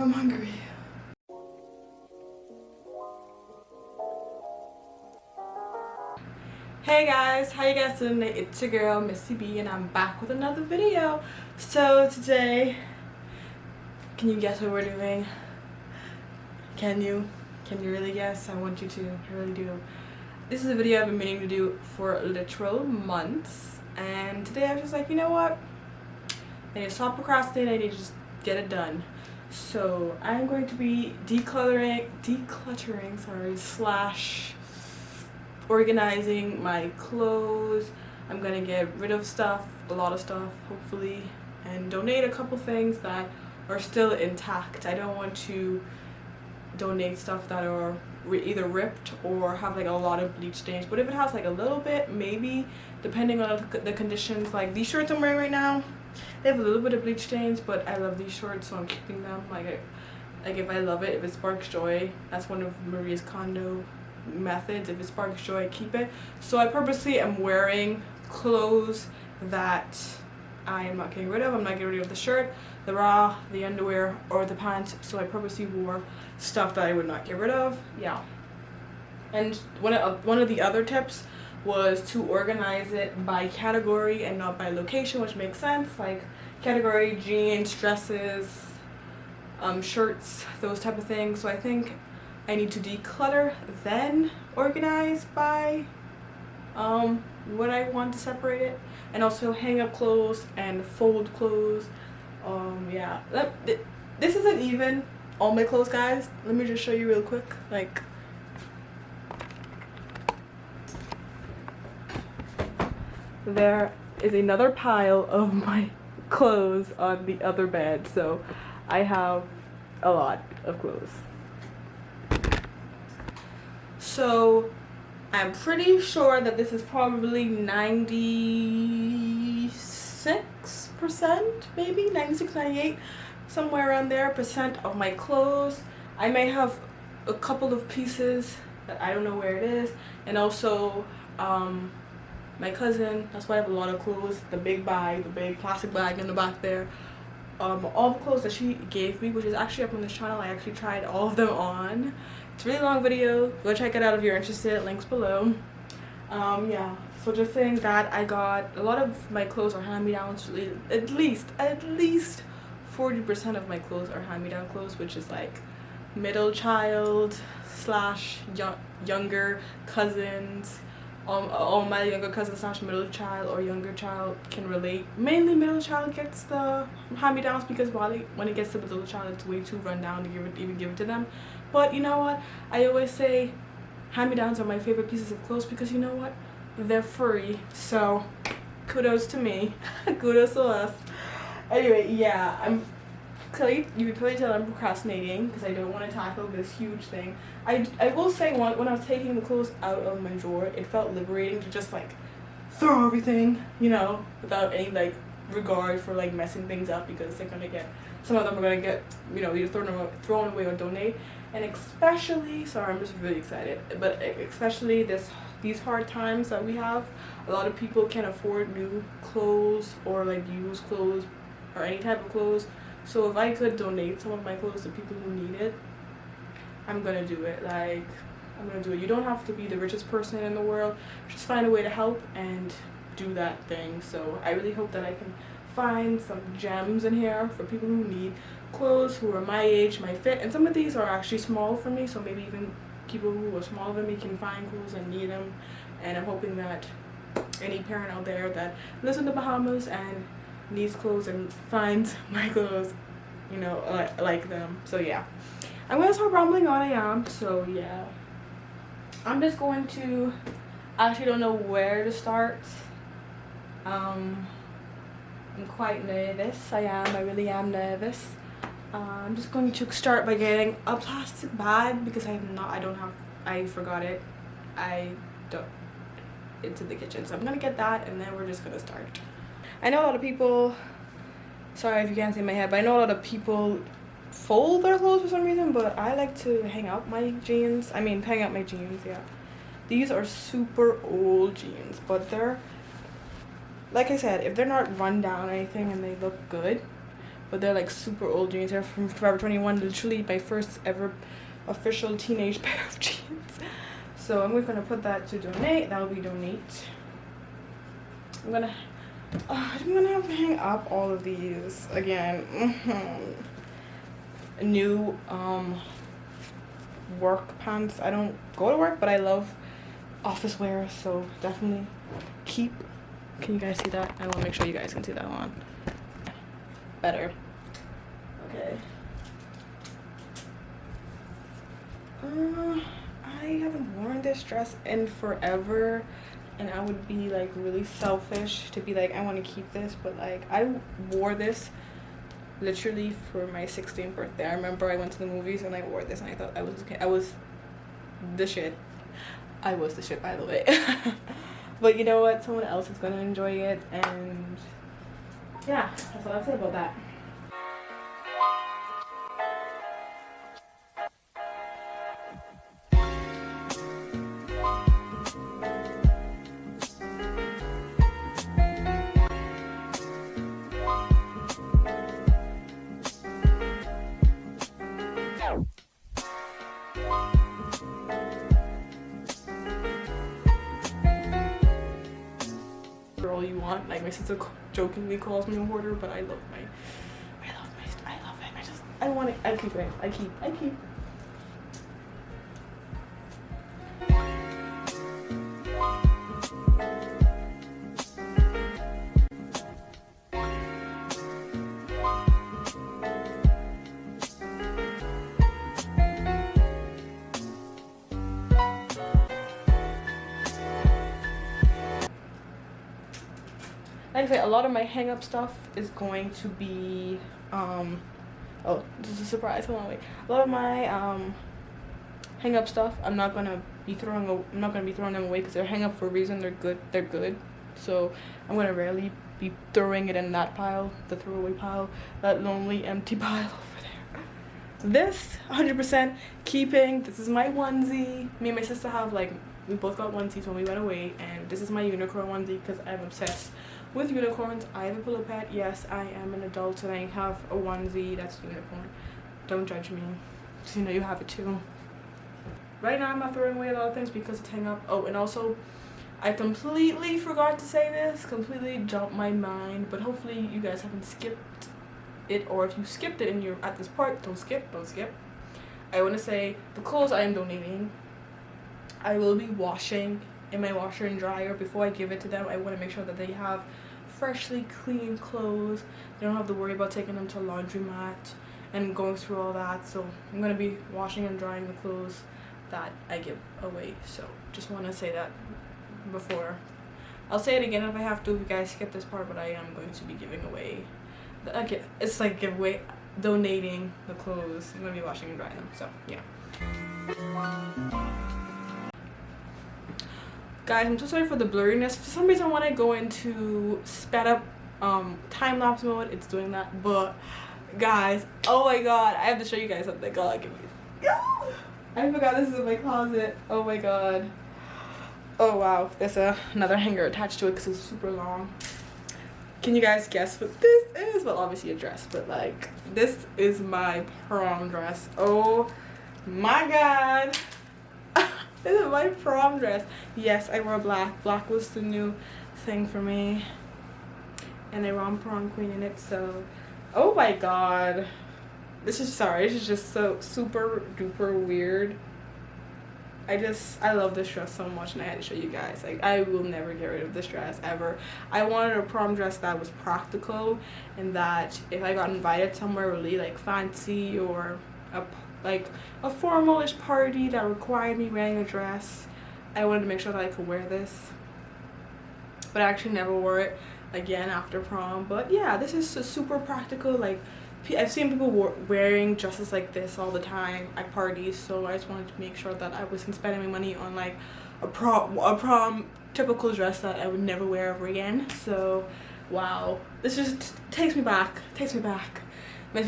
I'm hungry. Hey guys, how you guys doing? It's your girl Missy B and I'm back with another video. So today, can you guess what we're doing? Can you really guess? I want you to, I really do. This is a video I've been meaning to do for literal months, and today I was just like, you know what? I need to stop procrastinating, I need to just get it done. So I'm going to be decluttering, slash organizing my clothes. I'm gonna get rid of stuff, a lot of stuff, hopefully, and donate a couple things that are still intact. I don't want to donate stuff that are either ripped or have like a lot of bleach stains, but if it has like a little bit, maybe, depending on the conditions. Like these shorts I'm wearing right now, they have a little bit of bleach stains, but I love these shorts, so I'm keeping them. Like if I love it, if it sparks joy, that's one of Maria's Kondo methods. If it sparks joy, keep it. So I purposely am wearing clothes that I am not getting rid of. I'm not getting rid of the shirt, the bra, the underwear, or the pants. So I purposely wore stuff that I would not get rid of. Yeah. And one of the other tips was to organize it by category and not by location, which makes sense. Like category jeans, dresses, shirts, those type of things. So I think I need to declutter, then organize by what I want to separate it, and also hang up clothes and fold clothes. Yeah, this isn't even all my clothes, guys. Let me just show you real quick. Like, there is another pile of my clothes on the other bed, so I have a lot of clothes. So I'm pretty sure that this is probably 96%, maybe 96, 98, somewhere around there percent of my clothes. I may have a couple of pieces that I don't know where it is, and also my cousin, that's why I have a lot of clothes. The big bag, the big plastic bag in the back there. All the clothes that she gave me, which is actually up on this channel. I actually tried all of them on. It's a really long video. Go check it out if you're interested. Links below. Yeah. So just saying that I got a lot of my clothes are hand-me-downs. At least 40% of my clothes are hand-me-down clothes, which is like middle child slash younger cousins. All my younger cousins slash middle child or younger child can relate. Mainly middle child gets the hand-me-downs because when it gets to the middle child, it's way too run down to even give it to them. But you know what? I always say hand-me-downs are my favorite pieces of clothes because you know what? They're free. So kudos to me. Kudos to us. Anyway, yeah, you can clearly tell I'm procrastinating because I don't want to tackle this huge thing. I will say when I was taking the clothes out of my drawer, it felt liberating to just like throw everything, you know, without any like regard for like messing things up, because they're gonna get, some of them are gonna get, you know, either thrown away or donate. And especially, sorry, I'm just really excited, but especially these hard times that we have, a lot of people can't afford new clothes or like used clothes or any type of clothes. So if I could donate some of my clothes to people who need it, I'm gonna do it. Like, I'm gonna do it. You don't have to be the richest person in the world. Just find a way to help and do that thing. So I really hope that I can find some gems in here for people who need clothes, who are my age, my fit. And some of these are actually small for me, so maybe even people who are smaller than me can find clothes and need them. And I'm hoping that any parent out there that lives in the Bahamas and needs clothes and finds my clothes, you know, like them. So yeah, I'm gonna start rambling on. I am. So yeah, I'm just going to, I actually don't know where to start. I'm quite nervous. I really am nervous. I'm just going to start by getting a plastic bag because I forgot it. It's in the kitchen, so I'm gonna get that and then we're just gonna start. I know a lot of people, sorry if you can't see my head, but I know a lot of people fold their clothes for some reason, but I like to hang up my jeans. Yeah. These are super old jeans, but they're, like I said, if they're not run down or anything and they look good, but they're like super old jeans. They're from Forever 21, literally my first ever official teenage pair of jeans. So I'm gonna put that to donate. That will be donate. I'm gonna have to hang up all of these again. New work pants. I don't go to work, but I love office wear, so definitely keep. Can you guys see that? I want to make sure you guys can see that one better. Okay. I haven't worn this dress in forever, and I would be like really selfish to be like, I want to keep this, but like I wore this literally for my 16th birthday. I remember I went to the movies and I wore this and I thought I was okay. I was the shit. I was the shit, by the way. But you know what? Someone else is gonna enjoy it, and yeah, that's what I'll say about that. All you want. Like my sister jokingly calls me a hoarder, but I love it. I want it. I keep it. I keep. Like I say, a lot of my hang up stuff is going to be oh, this is a surprise. Hold on, wait. A lot of my hang up stuff, I'm not gonna be throwing them away because they're hang up for a reason. They're good. So I'm gonna rarely be throwing it in that pile, the throwaway pile, that lonely empty pile over there. This 100% keeping. This is my onesie. Me and my sister have like, we both got onesies when we went away, and this is my unicorn onesie because I'm obsessed with unicorns. I have a pillow pet. Yes, I am an adult and I have a onesie that's unicorn. Don't judge me, just you know you have it too. Right now I'm not throwing away a lot of things because it's hang up. Oh, and also I completely forgot to say this, completely jumped my mind, but hopefully you guys haven't skipped it, or if you skipped it and you're at this part, don't skip. I want to say the clothes I am donating, I will be washing in my washer and dryer before I give it to them. I want to make sure that they have freshly clean clothes. They don't have to worry about taking them to a laundromat and going through all that. So I'm going to be washing and drying the clothes that I give away. So just want to say that before. I'll say it again if I have to, if you guys skip this part, but I am going to be giving away okay, it's like giveaway, donating the clothes. I'm going to be washing and drying them. So yeah. Guys, I'm so sorry for the blurriness. For some reason when I go into sped up time-lapse mode, it's doing that. But guys, oh my god, I have to show you guys something. God, give me. I forgot this is in my closet. Oh my god. Oh wow, there's another hanger attached to it because it's super long. Can you guys guess what this is? Well, obviously a dress, but like, this is my prom dress. Oh my god. This is my prom dress. Yes, I wore black. Black was the new thing for me. And I wore prom queen in it, so oh my god. This is just so super duper weird. I love this dress so much, and I had to show you guys. Like, I will never get rid of this dress ever. I wanted a prom dress that was practical, and that if I got invited somewhere really like fancy or a formalish party that required me wearing a dress, I wanted to make sure that I could wear this. But I actually never wore it again after prom. But yeah, this is super practical. Like, I've seen people wearing dresses like this all the time at parties, so I just wanted to make sure that I wasn't spending my money on like a prom typical dress that I would never wear ever again. So wow, this just takes me back, makes me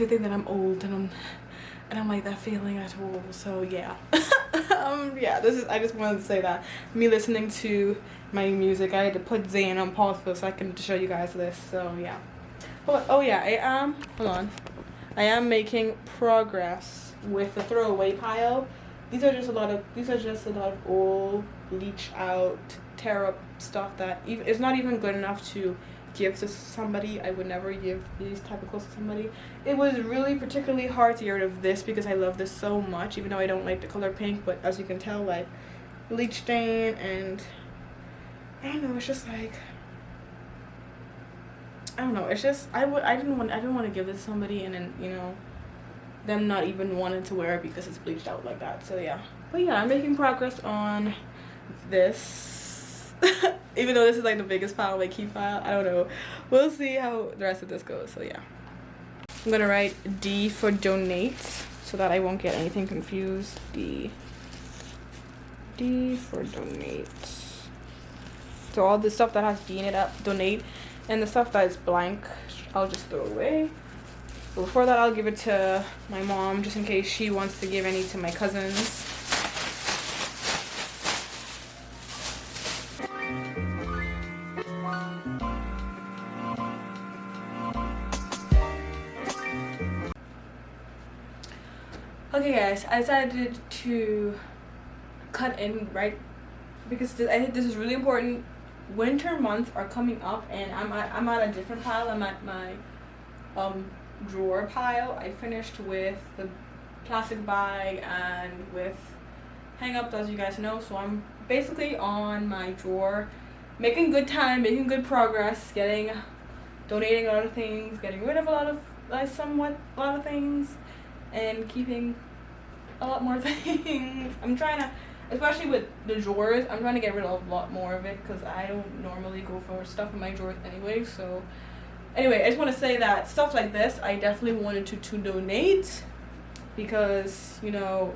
think that I'm old, and I'm like that feeling at all. So yeah. Yeah, I just wanted to say that me listening to my music, I had to put Zayn on pause for a second to show you guys this. So yeah, Oh yeah, I am making progress with the throwaway pile. These are just a lot of old, bleach out, tear up stuff that it's not even good enough to give to somebody. I would never give these type of clothes to somebody. It was really particularly hard to get rid of this because I love this so much, even though I don't like the color pink. But as you can tell, like, bleach stain, and I don't know, it's just like, I don't know, it's just I didn't want to give this to somebody and then, you know, them not even wanting to wear it because it's bleached out like that. So yeah, but yeah, I'm making progress on this. Even though this is like the biggest pile, my key pile, I don't know, we'll see how the rest of this goes. So yeah, I'm gonna write D for donate so that I won't get anything confused. D for donate. So all the stuff that has D in it, donate, and the stuff that is blank, I'll just throw away. But before that, I'll give it to my mom just in case she wants to give any to my cousins. Okay guys, I decided to cut in right because I think this is really important. Winter months are coming up and I'm at a different pile. I'm at my drawer pile. I finished with the plastic bag and with hang ups, as you guys know, so I'm basically on my drawer, making good time, making good progress, donating a lot of things, getting rid of a lot of things, and keeping a lot more things. I'm trying to, especially with the drawers, I'm trying to get rid of a lot more of it because I don't normally go for stuff in my drawers anyway. So anyway, I just want to say that stuff like this, I definitely wanted to donate because, you know,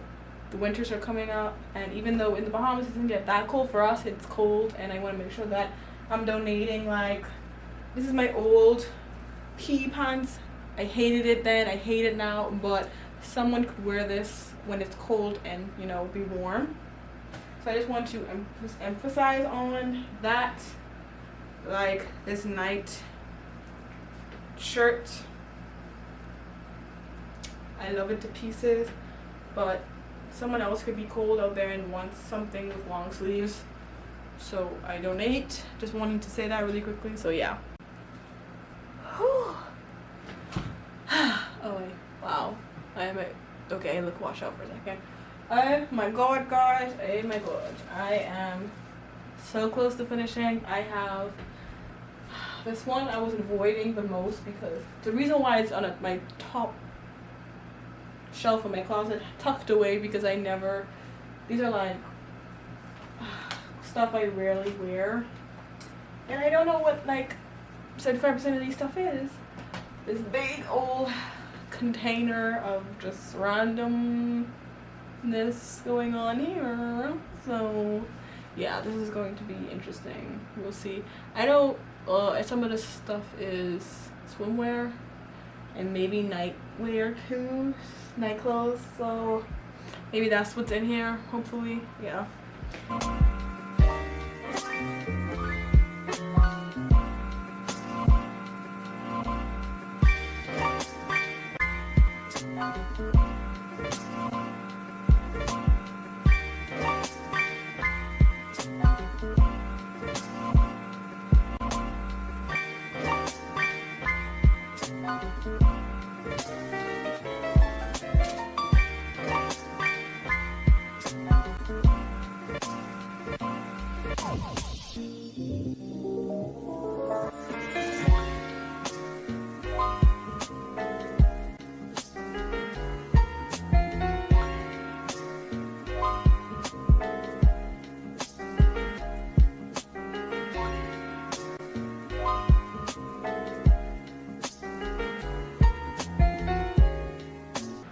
the winters are coming up, and even though in the Bahamas it doesn't get that cold, for us it's cold, and I want to make sure that I'm donating. Like, this is my old pea pants. I hated it then, I hate it now, but someone could wear this when it's cold and, you know, be warm. So I just want to emphasize on that, like this night shirt. I love it to pieces, but someone else could be cold out there and wants something with long sleeves. So I donate. Just wanting to say that really quickly. So yeah. Oh wait, wow. Okay, look, wash out for a second. Oh my god, guys. Oh my god. I am so close to finishing. I have this one I was avoiding the most because the reason why it's on my top shelf of my closet, tucked away, because these are like stuff I rarely wear. And I don't know what like 75% of these stuff is. This big old container of just randomness going on here. So yeah, this is going to be interesting. We'll see. I know some of this stuff is swimwear and maybe nightwear too, night clothes, so maybe that's what's in here, hopefully. Yeah.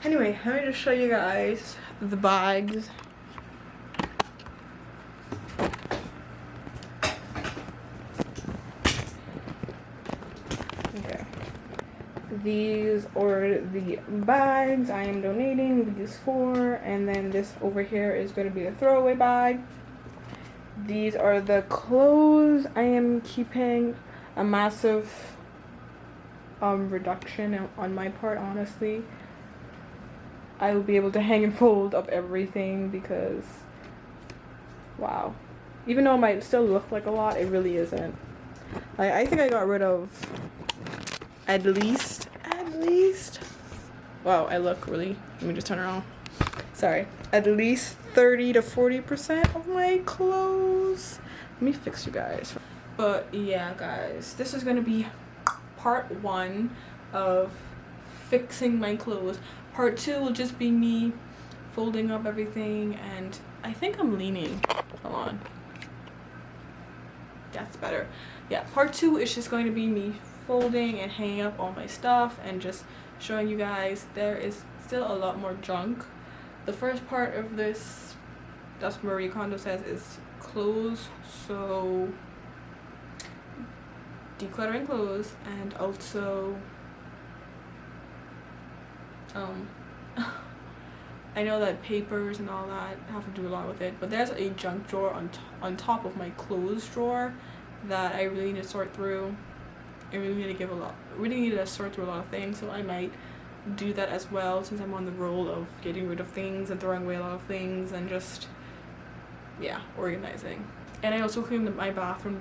Anyway, let me just show you guys the bags. Okay. These are the bags I am donating these for, and then this over here is going to be a throwaway bag. These are the clothes I am keeping a massive reduction on my part, honestly. I will be able to hang and fold up everything because, wow. Even though it might still look like a lot, it really isn't. I think I got rid of at least, wow, I look really, let me just turn around. Sorry, at least 30 to 40% of my clothes. Let me fix you guys. But yeah, guys, this is gonna be part 1 of fixing my clothes. Part 2 will just be me folding up everything, and I think I'm leaning. Hold on. That's better. Yeah, part 2 is just going to be me folding and hanging up all my stuff and just showing you guys there is still a lot more junk. The first part of this, that's Marie Kondo says, is clothes, so decluttering clothes, and also I know that papers and all that have to do a lot with it, but there's a junk drawer on top of my clothes drawer that I really need to sort through. I really need to sort through a lot of things, so I might do that as well, since I'm on the roll of getting rid of things and throwing away a lot of things and just, yeah, organizing. And I also cleaned my bathroom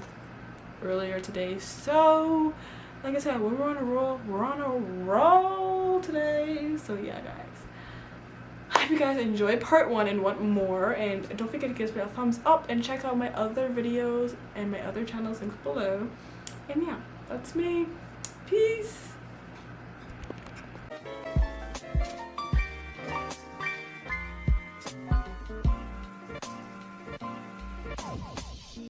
earlier today, so like I said, we're on a roll today. So yeah, guys, I hope you guys enjoyed part 1 and want more, and don't forget to give me a thumbs up and check out my other videos and my other channels links below. And yeah, that's me. Peace.